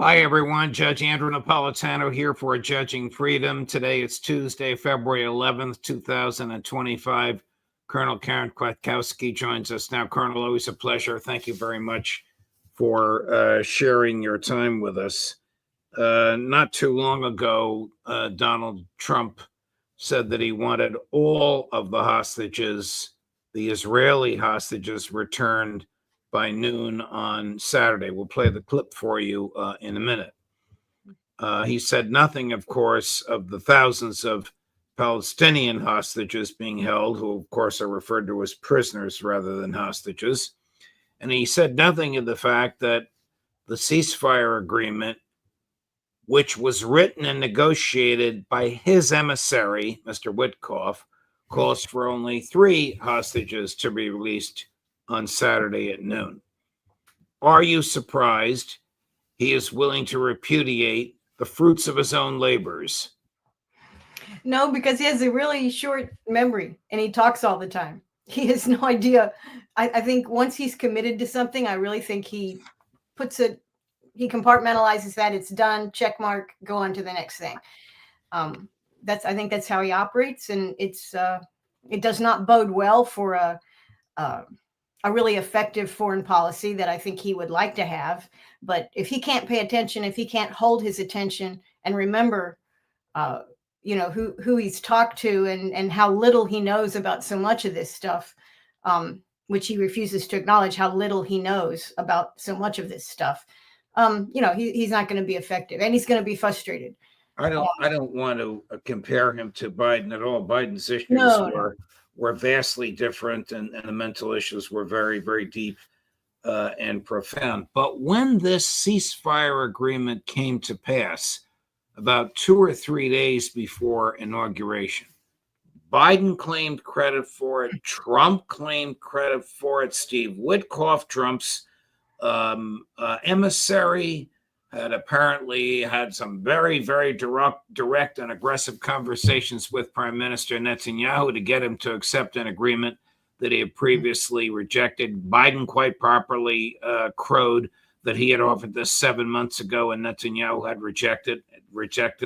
Hi, everyone. Judge Andrew Napolitano here for Judging Freedom. Today it's Tuesday, February 11th, 2025. Colonel Karen Kwiatkowski joins us now. Colonel, always a pleasure. Thank you very much for sharing your time with us. Not too long ago, Donald Trump said that he wanted all of the hostages, the Israeli hostages, returned by noon on Saturday. We'll play the clip for you in a minute. He said nothing, of course, of the thousands of Palestinian hostages being held, who, of course, are referred to as prisoners rather than hostages. And he said nothing of the fact that the ceasefire agreement, which was written and negotiated by his emissary, Mr. Witkoff, calls for only 3 hostages to be released on Saturday at noon. Are you surprised he is willing to repudiate the fruits of his own labors? No, because he has a really short memory and he talks all the time. He has no idea. I think once he's committed to something, I really think he compartmentalizes that. It's done, check mark, go on to the next thing. I think that's how he operates, and it does not bode well for a really effective foreign policy that I think he would like to have. But if he can't pay attention, if he can't hold his attention and remember, who he's talked to and how little he knows about so much of this stuff, which he refuses to acknowledge how little he knows about so much of this stuff, he's not going to be effective, and he's going to be frustrated. I don't want to compare him to Biden at all. Biden's issues were vastly different, and the mental issues were very, very deep and profound. But when this ceasefire agreement came to pass, about 2 or 3 days before inauguration, Biden claimed credit for it. Trump claimed credit for it. Steve Witkoff, Trump's emissary, had apparently had some very, very direct and aggressive conversations with Prime Minister Netanyahu to get him to accept an agreement that he had previously rejected. Biden quite properly crowed that he had offered this 7 months ago and Netanyahu had rejected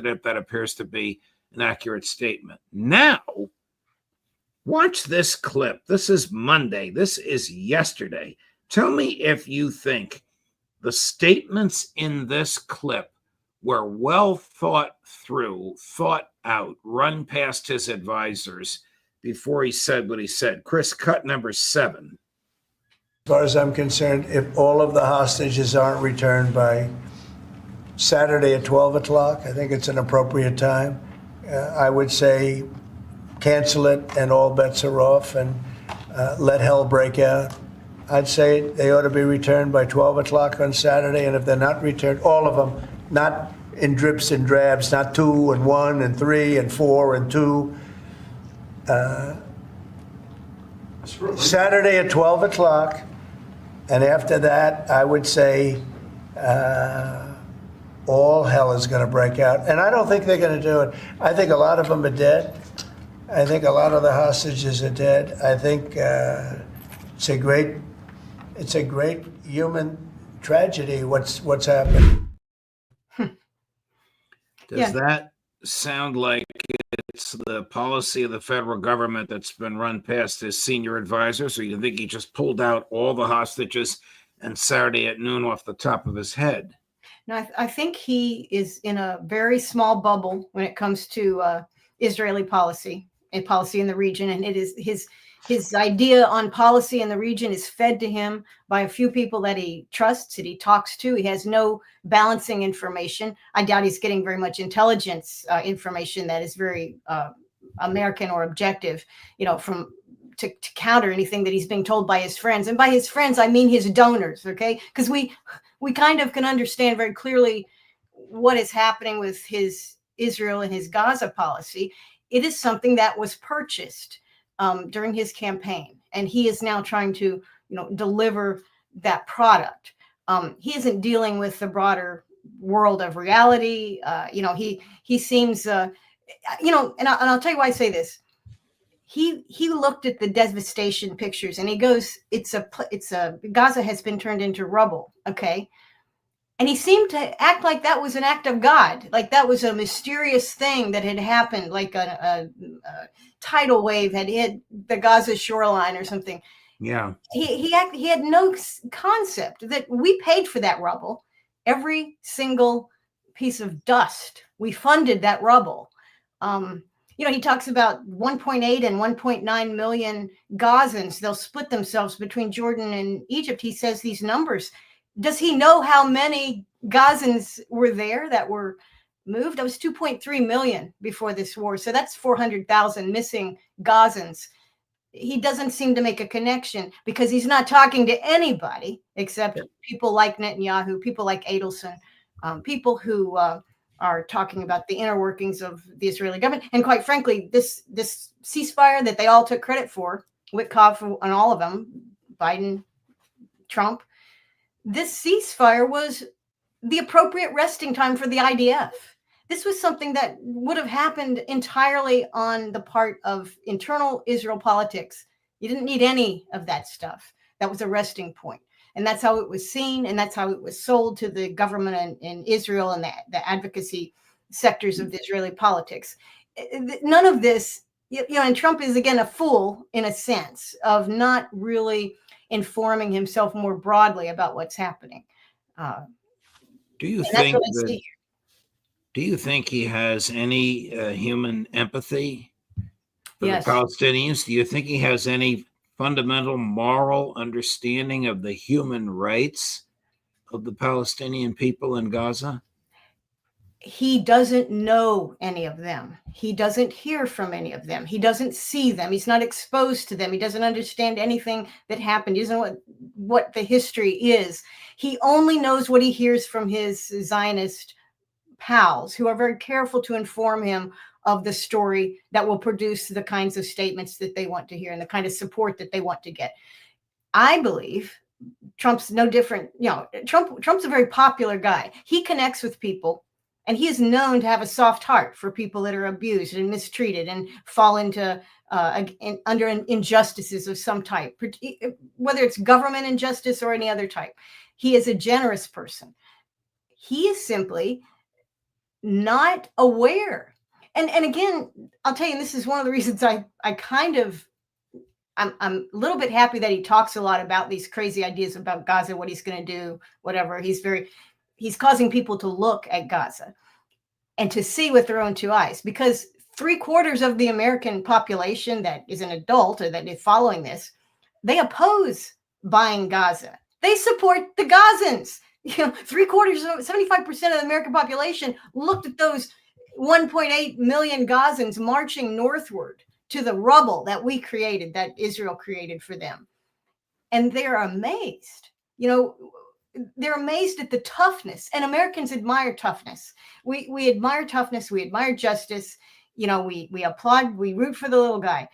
it. That appears to be an accurate statement. Now, watch this clip. This is Monday. This is yesterday. Tell me if you think the statements in this clip were well thought through, thought out, run past his advisors before he said what he said. Chris, cut number 7. As far as I'm concerned, if all of the hostages aren't returned by Saturday at 12 o'clock, I think it's an appropriate time. I would say cancel it and all bets are off and let hell break out. I'd say they ought to be returned by 12 o'clock on Saturday, and if they're not returned, all of them, not in drips and drabs, not 2 and 1 and 3 and 4 and 2. Saturday at 12 o'clock, and after that, I would say all hell is going to break out. And I don't think they're going to do it. I think a lot of them are dead. I think a lot of the hostages are dead. I think it's a great human tragedy what's happened. Does that sound like it's the policy of the federal government that's been run past his senior advisors, or you think he just pulled out all the hostages and Saturday at noon off the top of his head? No, I think he is in a very small bubble when it comes to Israeli policy and policy in the region, and it is his idea on policy in the region is fed to him by a few people that he trusts, that he talks to. He has no balancing information. I doubt he's getting very much intelligence information that is very American or objective, to counter anything that he's being told by his friends. And by his friends, I mean his donors, okay? Because we kind of can understand very clearly what is happening with his Israel and his Gaza policy. It is something that was purchased during his campaign, and he is now trying to, deliver that product. He isn't dealing with the broader world of reality. He seems, and I'll tell you why I say this. He looked at the devastation pictures and he goes, Gaza has been turned into rubble. Okay. And he seemed to act like that was an act of God, like that was a mysterious thing that had happened, like a tidal wave had hit the Gaza shoreline or something. Yeah. He had no concept that we paid for that rubble. Every single piece of dust, we funded that rubble. He talks about 1.8 and 1.9 million Gazans. They'll split themselves between Jordan and Egypt. He says these numbers. Does he know how many Gazans were there that were moved? That was 2.3 million before this war. So that's 400,000 missing Gazans. He doesn't seem to make a connection because he's not talking to anybody except people like Netanyahu, people like Adelson, people who are talking about the inner workings of the Israeli government. And quite frankly, this ceasefire that they all took credit for, Witkoff and all of them, Biden, Trump, this ceasefire was the appropriate resting time for the IDF. This was something that would have happened entirely on the part of internal Israel politics. You didn't need any of that stuff. That was a resting point. And that's how it was seen. And that's how it was sold to the government in Israel and the advocacy sectors of the Israeli politics. None of this, and Trump is, again, a fool in a sense of not really informing himself more broadly about what's happening. Do you think he has any human empathy for the Palestinians? Do you think he has any fundamental moral understanding of the human rights of the Palestinian people in Gaza? He doesn't know any of them. He doesn't hear from any of them. He doesn't see them. He's not exposed to them. He doesn't understand anything that happened. He doesn't know what the history is. He only knows what he hears from his Zionist pals, who are very careful to inform him of the story that will produce the kinds of statements that they want to hear and the kind of support that they want to get. I believe Trump's no different. Trump's a very popular guy. He connects with people, and he is known to have a soft heart for people that are abused and mistreated and fall into under injustices of some type, whether it's government injustice or any other type. He is a generous person. He is simply not aware. And again, I'll tell you, and this is one of the reasons I'm a little bit happy that he talks a lot about these crazy ideas about Gaza, what he's going to do, whatever. He's causing people to look at Gaza and to see with their own two eyes, because 3/4 of the American population that is an adult or that is following this, they oppose buying Gaza. They support the Gazans. 75% of the American population looked at those 1.8 million Gazans marching northward to the rubble that we created, that Israel created for them. And they're amazed. They're amazed at the toughness, and Americans admire toughness. We admire toughness. We admire justice. We applaud, we root for the little guy.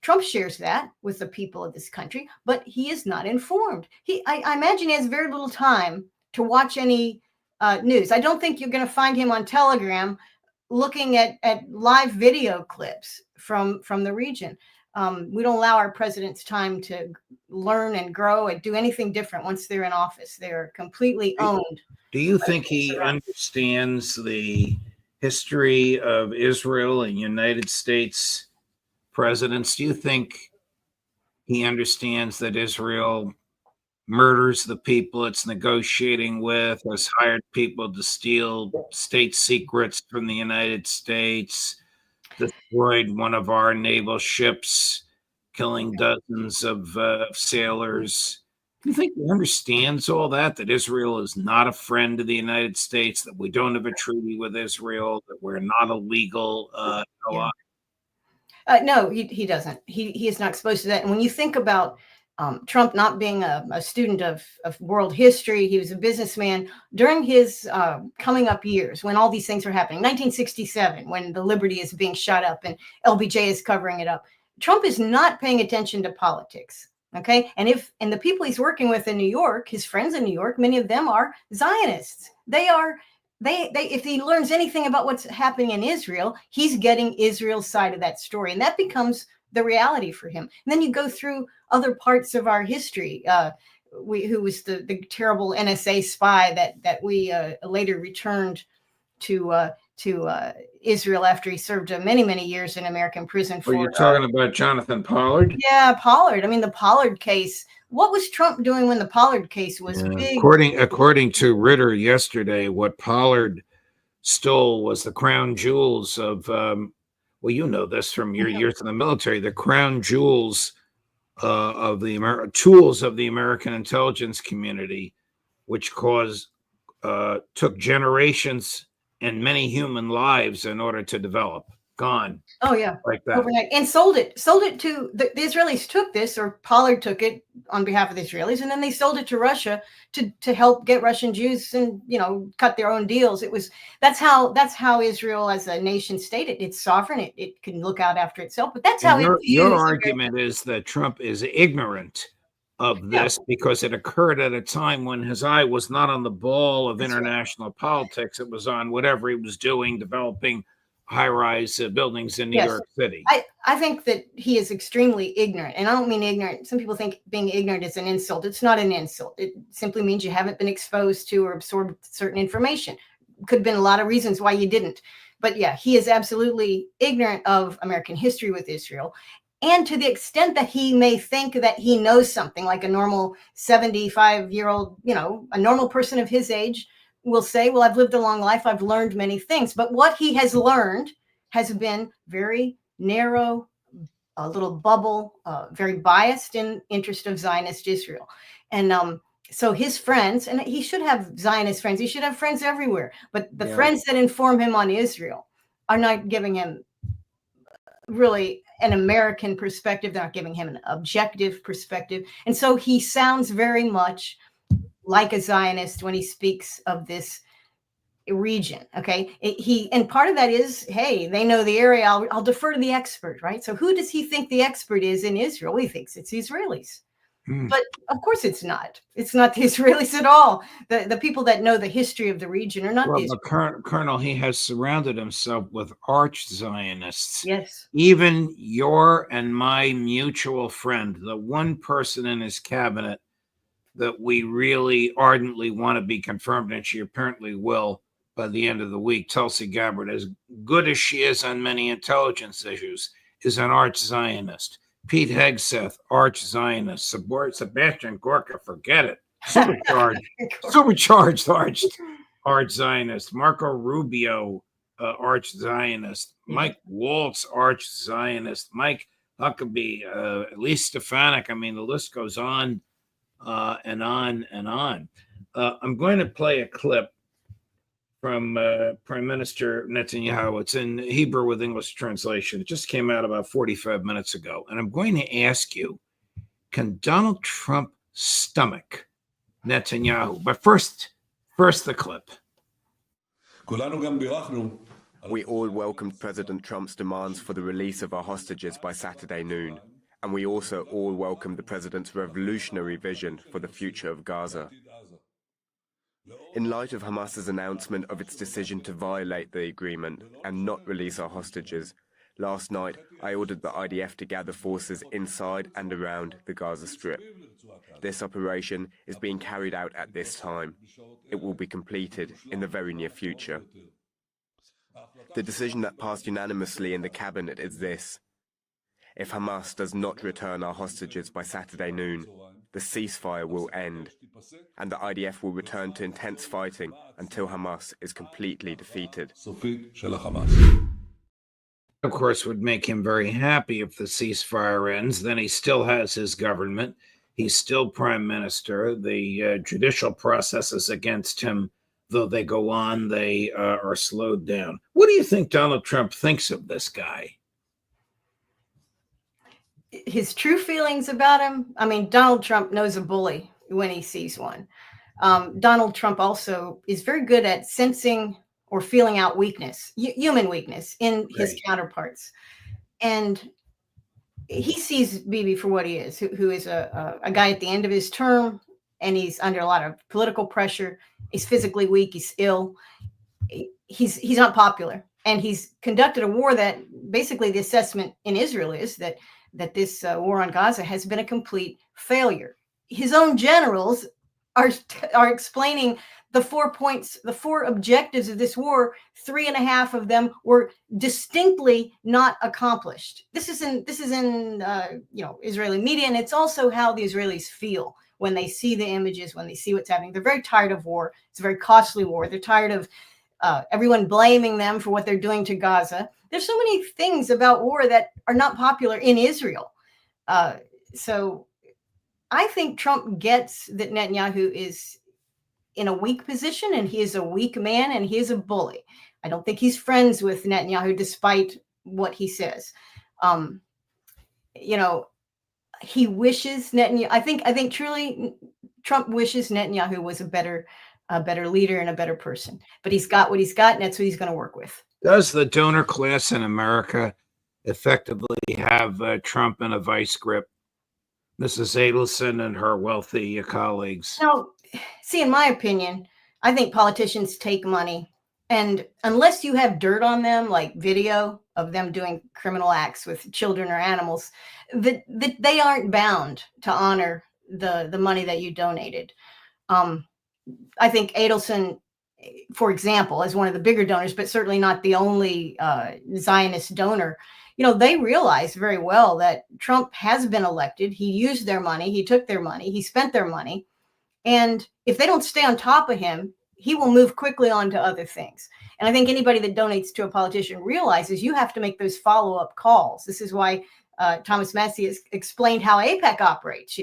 Trump shares that with the people of this country, but he is not informed. I imagine he has very little time to watch any news. I don't think you're going to find him on Telegram looking at live video clips from the region. We don't allow our presidents time to learn and grow and do anything different once they're in office. They're completely owned. Do you think he understands the history of Israel and United States presidents? Do you think he understands that Israel murders the people it's negotiating with, has hired people to steal state secrets from the United States, destroyed one of our naval ships, killing dozens of sailors? Do you think he understands all that Israel is not a friend of the United States, that we don't have a treaty with Israel, that we're not a legal ally? No, he doesn't. He is not exposed to that. And when you think about Trump not being a student of world history, he was a businessman during his coming up years when all these things were happening. 1967, when the Liberty is being shot up and LBJ is covering it up. Trump is not paying attention to politics. Okay. And the people he's working with in New York, his friends in New York, many of them are Zionists. If he learns anything about what's happening in Israel, he's getting Israel's side of that story. And that becomes the reality for him. And then you go through other parts of our history. who was the terrible NSA spy that we later returned to Israel after he served many years in American prison for. You're talking about Jonathan Pollard? Yeah, Pollard. I mean, the Pollard case. What was Trump doing when the Pollard case was big? According to Ritter yesterday, what Pollard stole was the crown jewels of, well, you know this from your years in the military, the crown jewels of the tools of the American intelligence community, which took generations and many human lives in order to develop. Gone. Oh yeah, like that. Overnight. And sold it to the Israelis. Took this, or Pollard took it on behalf of the Israelis, and then they sold it to Russia to help get Russian Jews and cut their own deals. That's how Israel as a nation state, it's sovereign. It can look out after itself. But that's how your argument is that Trump is ignorant of this because it occurred at a time when his eye was not on the ball of international politics. It was on whatever he was doing, developing high-rise buildings in New York City. I think that he is extremely ignorant, and I don't mean ignorant. Some people think being ignorant is an insult. It's not an insult. It simply means you haven't been exposed to or absorbed certain information. Could have been a lot of reasons why you didn't. But yeah, he is absolutely ignorant of American history with Israel. And to the extent that he may think that he knows something, like a normal 75-year-old, a normal person of his age will say, well, I've lived a long life. I've learned many things. But what he has learned has been very narrow, a little bubble, very biased in interest of Zionist Israel. And so his friends, and he should have Zionist friends. He should have friends everywhere. But the friends that inform him on Israel are not giving him really an American perspective. They're not giving him an objective perspective. And so he sounds very much like a Zionist when he speaks of this region. Okay. And part of that is, hey, they know the area. I'll defer to the expert, right? So who does he think the expert is in Israel? He thinks it's Israelis. But of course it's not. It's not the Israelis at all. The people that know the history of the region are not the Israelis. Colonel, he has surrounded himself with arch Zionists. Yes. Even your and my mutual friend, the one person in his cabinet that we really ardently want to be confirmed, and she apparently will by the end of the week, Tulsi Gabbard, as good as she is on many intelligence issues, is an arch Zionist. Pete Hegseth, arch Zionist. Sebastian Gorka, forget it. Supercharged arch Zionist. Marco Rubio, arch Zionist. Mike Waltz, arch Zionist. Mike Huckabee, Elise Stefanik. I mean, the list goes on and on and on. I'm going to play a clip from Prime Minister Netanyahu. It's in Hebrew with English translation. It just came out about 45 minutes ago. And I'm going to ask you, can Donald Trump stomach Netanyahu? But first the clip. We all welcomed President Trump's demands for the release of our hostages by Saturday noon. And we also all welcomed the president's revolutionary vision for the future of Gaza. In light of Hamas's announcement of its decision to violate the agreement and not release our hostages, last night I ordered the IDF to gather forces inside and around the Gaza Strip. This operation is being carried out at this time. It will be completed in the very near future. The decision that passed unanimously in the cabinet is this. If Hamas does not return our hostages by Saturday noon, the ceasefire will end, and the IDF will return to intense fighting until Hamas is completely defeated. Of course, would make him very happy if the ceasefire ends. Then he still has his government. He's still prime minister. The judicial processes against him, though they go on, they are slowed down. What do you think Donald Trump thinks of this guy? His true feelings about him. I mean, Donald Trump knows a bully when he sees one. Donald Trump also is very good at sensing or feeling out weakness, human weakness in his counterparts. And he sees Bibi for what he is, who is a guy at the end of his term, and he's under a lot of political pressure. He's physically weak. He's ill. He's not popular. And he's conducted a war that basically the assessment in Israel is that this war on Gaza has been a complete failure. his own generals are explaining the 4 points, the 4 objectives of this war. 3.5 of them were distinctly not accomplished. This is in Israeli media, and it's also how the Israelis feel when they see the images, when they see what's happening. They're very tired of war. It's a very costly war. They're tired of everyone blaming them for what they're doing to Gaza. There's so many things about war that are not popular in Israel. So I think Trump gets that Netanyahu is in a weak position, and he is a weak man, and he is a bully. I don't think he's friends with Netanyahu, despite what he says. He wishes Netanyahu. I think truly Trump wishes Netanyahu was a better leader and a better person. But he's got what he's got, and that's what he's going to work with. Does the donor class in America effectively have Trump in a vice grip? Mrs. Adelson and her wealthy colleagues. Now, see, in my opinion, I think politicians take money, and unless you have dirt on them, like video of them doing criminal acts with children or animals, that they aren't bound to honor the money that you donated. I think Adelson, for example, is one of the bigger donors, but certainly not the only Zionist donor. They realize very well that Trump has been elected. He used their money. He took their money. He spent their money. And if they don't stay on top of him, he will move quickly on to other things. And I think anybody that donates to a politician realizes you have to make those follow-up calls. This is why Thomas Massey has explained how AIPAC operates.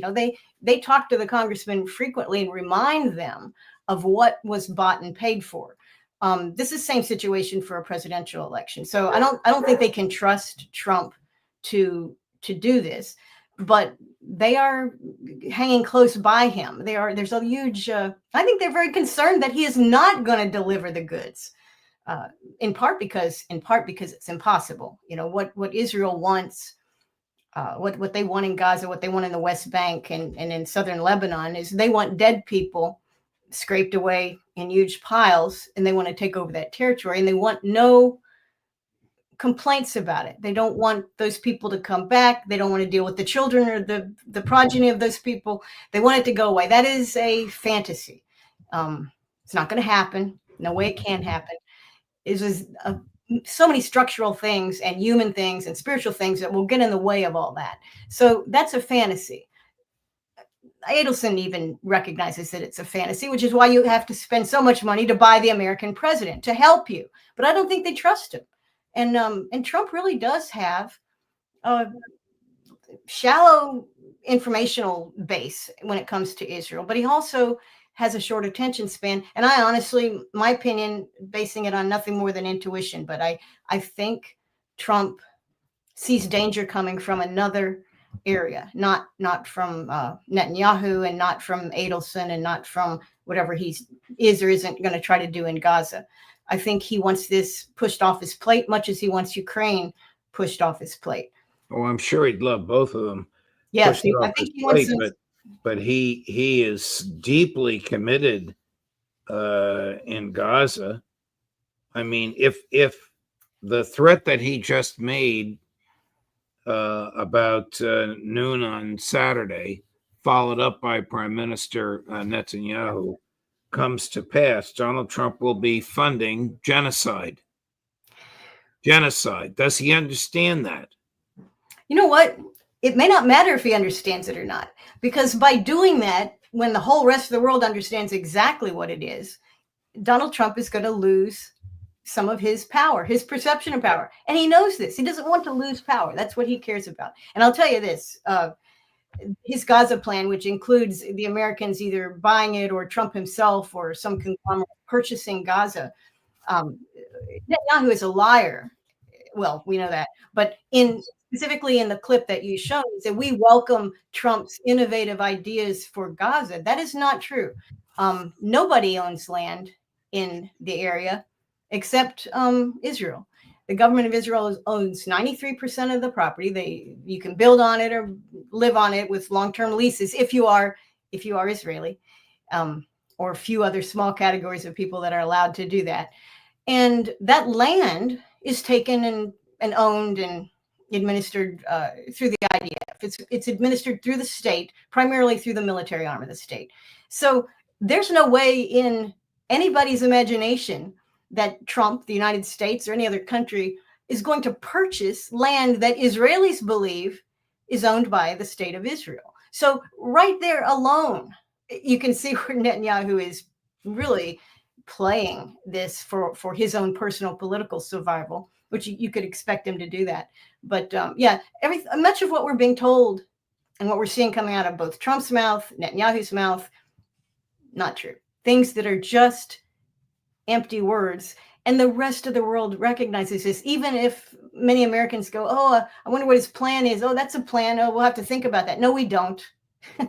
They talk to the congressmen frequently and remind them of what was bought and paid for. This is the same situation for a presidential election. So I don't think they can trust Trump to do this, but they are hanging close by him. There's a huge, I think they're very concerned that he is not going to deliver the goods, in part because it's impossible. What Israel wants, what they want in Gaza, what they want in the West Bank and in southern Lebanon is they want dead people scraped away in huge piles, and they want to take over that territory, and they want no complaints about it. They don't want those people to come back. They don't want to deal with the children or the progeny of those people. They want it to go away. That is a fantasy. It's not going to happen. No way it can happen. It was so many structural things and human things and spiritual things that will get in the way of all that. So that's a fantasy. Adelson even recognizes that it's a fantasy, which is why you have to spend so much money to buy the American president to help you. But I don't think they trust him. And Trump really does have a shallow informational base when it comes to Israel, but he also has a short attention span. And I honestly, my opinion, basing it on nothing more than intuition, but I think Trump sees danger coming from another area, not from Netanyahu, and not from Adelson, and not from whatever he is or isn't going to try to do in Gaza. I think he wants this pushed off his plate, much as he wants Ukraine pushed off his plate. Oh, I'm sure he'd love both of them. Yes, I think he wants but he is deeply committed in Gaza. I mean, if the threat that he just made about noon on Saturday, followed up by Prime Minister Netanyahu, comes to pass, Donald Trump will be funding genocide. Genocide. Does he understand that? You know what? It may not matter if he understands it or not, because by doing that, when the whole rest of the world understands exactly what it is, Donald Trump is going to lose some of his power, his perception of power. And he knows this. He doesn't want to lose power. That's what he cares about. And I'll tell you this, his Gaza plan, which includes the Americans either buying it or Trump himself or some conglomerate purchasing Gaza, Netanyahu is a liar. Well, we know that. But specifically in the clip that you showed, he said, we welcome Trump's innovative ideas for Gaza. That is not true. Nobody owns land in the area except Israel. The government of Israel owns 93% of the property. You can build on it or live on it with long-term leases if you are Israeli, or a few other small categories of people that are allowed to do that. And that land is taken and owned and administered through the IDF. IDF. It's administered through the state, primarily through the military arm of the state. So there's no way in anybody's imagination that Trump, the United States, or any other country is going to purchase land that Israelis believe is owned by the state of Israel. So right there alone, you can see where Netanyahu is really playing this for his own personal political survival, which you could expect him to do that. But yeah, much of what we're being told and what we're seeing coming out of both Trump's mouth, Netanyahu's mouth, not true. Things that are just empty words. And the rest of the world recognizes this, even if many Americans go, oh, I wonder what his plan is. Oh, that's a plan. Oh, we'll have to think about that. No, we don't.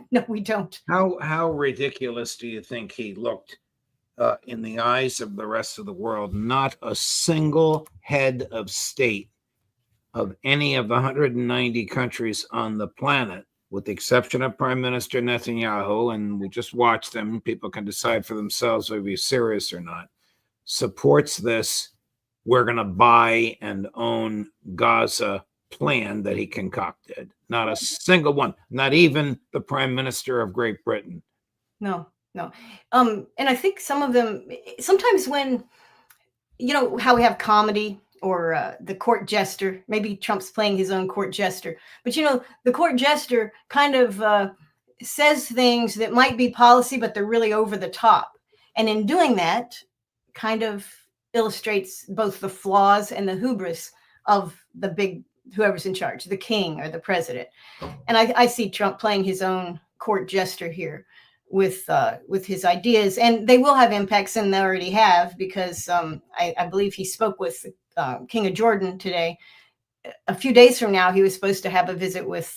No, we don't. How ridiculous do you think he looked in the eyes of the rest of the world? Not a single head of state of any of the 190 countries on the planet, with the exception of Prime Minister Netanyahu, and we just watched them, people can decide for themselves whether he's serious or not, supports this "we're going to buy and own Gaza" plan that he concocted. Not a single one, not even the Prime Minister of Great Britain. No. And I think some of them, sometimes when, you know, how we have comedy or the court jester, maybe Trump's playing his own court jester, but, you know, the court jester kind of says things that might be policy, but they're really over the top. And in doing that, kind of illustrates both the flaws and the hubris of the big, whoever's in charge, the king or the president. And I see Trump playing his own court jester here with his ideas, and they will have impacts, and they already have, because I believe he spoke with King of Jordan today. A few days from now, he was supposed to have a visit with,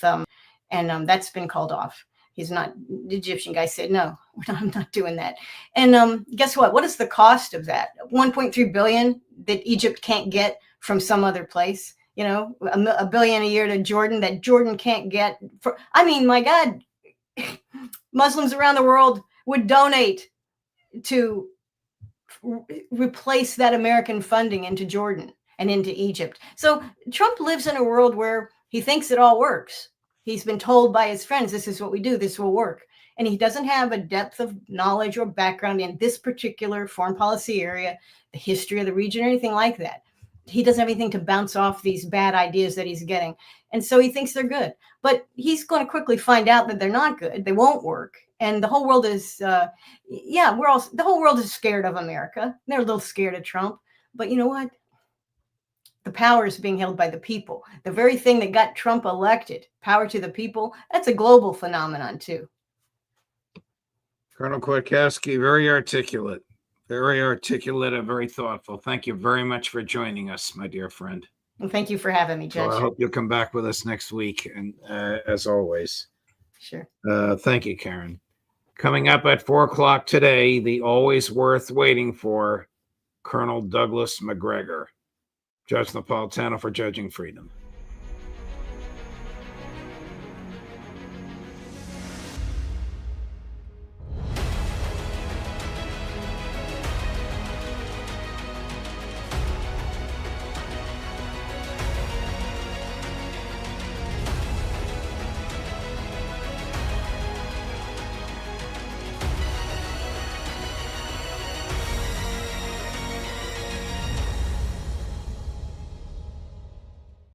and that's been called off. He's not, the Egyptian guy said, no, I'm not doing that. And guess what? What is the cost of that? 1.3 billion that Egypt can't get from some other place. You know, $1 billion a year to Jordan that Jordan can't get. I mean, my God, Muslims around the world would donate to replace that American funding into Jordan and into Egypt. So Trump lives in a world where he thinks it all works. He's been told by his friends, this is what we do, this will work. And he doesn't have a depth of knowledge or background in this particular foreign policy area, the history of the region, or anything like that. He doesn't have anything to bounce off these bad ideas that he's getting. And so he thinks they're good. But he's going to quickly find out that they're not good. They won't work. And the whole world is, the whole world is scared of America. They're a little scared of Trump. But you know what? The power is being held by the people. The very thing that got Trump elected, power to the people, that's a global phenomenon too. Colonel Kwiatkowski, very articulate and very thoughtful. Thank you very much for joining us, my dear friend. Well, thank you for having me, Judge. So I hope you'll come back with us next week, and as always. Sure. Thank you, Karen. Coming up at 4:00 today, the always worth waiting for Colonel Douglas Macgregor, Judge Napolitano for Judging Freedom.